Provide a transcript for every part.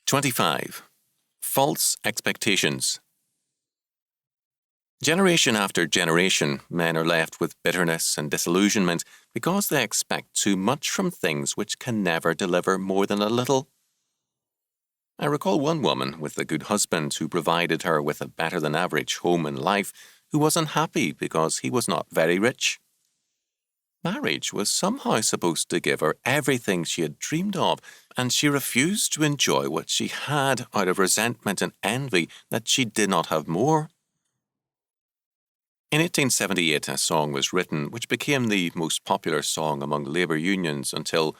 25. False expectations. Generation after generation, men are left with bitterness and disillusionment because they expect too much from things which can never deliver more than a little. I recall one woman with a good husband who provided her with a better-than-average home and life who was unhappy because he was not very rich. Marriage was somehow supposed to give her everything she had dreamed of, and she refused to enjoy what she had out of resentment and envy that she did not have more. In 1878, a song was written which became the most popular song among labour unions until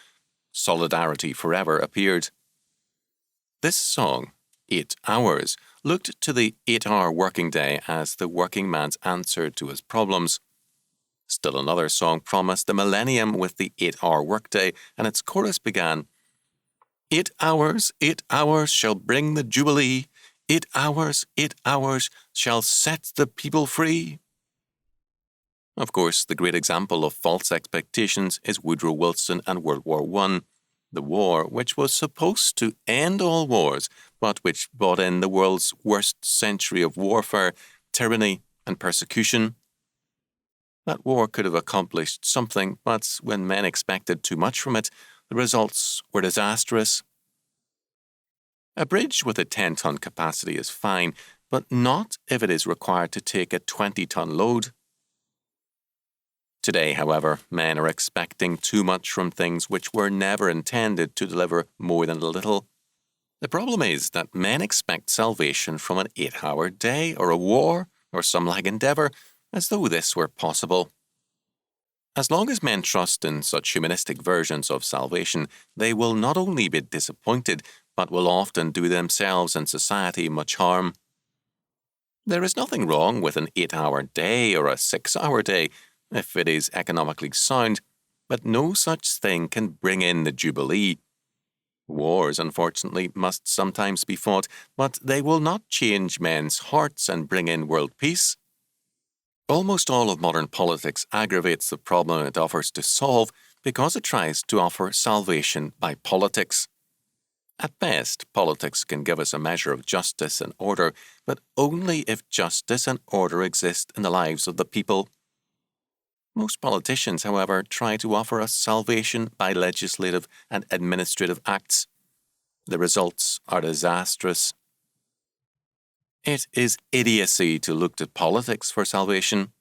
Solidarity Forever appeared. This song, 8 Hours, looked to the 8-hour working day as the working man's answer to his problems. Still another song promised the millennium with the 8-hour workday, and its chorus began, 8 hours shall bring the Jubilee. 8 hours shall set the people free. Of course, the great example of false expectations is Woodrow Wilson and World War I, the war which was supposed to end all wars, but which brought in the world's worst century of warfare, tyranny, and persecution. That war could have accomplished something, but when men expected too much from it, the results were disastrous. A bridge with a 10-ton capacity is fine, but not if it is required to take a 20-ton load. Today, however, men are expecting too much from things which were never intended to deliver more than a little. The problem is that men expect salvation from an 8-hour day or a war or some like endeavour, as though this were possible. As long as men trust in such humanistic versions of salvation, they will not only be disappointed, but will often do themselves and society much harm. There is nothing wrong with an 8-hour day or a 6-hour day, if it is economically sound, but no such thing can bring in the Jubilee. Wars, unfortunately, must sometimes be fought, but they will not change men's hearts and bring in world peace. Almost all of modern politics aggravates the problem it offers to solve because it tries to offer salvation by politics. At best, politics can give us a measure of justice and order, but only if justice and order exist in the lives of the people. Most politicians, however, try to offer us salvation by legislative and administrative acts. The results are disastrous. It is idiocy to look to politics for salvation.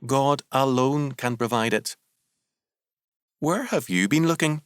God alone can provide it. Where have you been looking?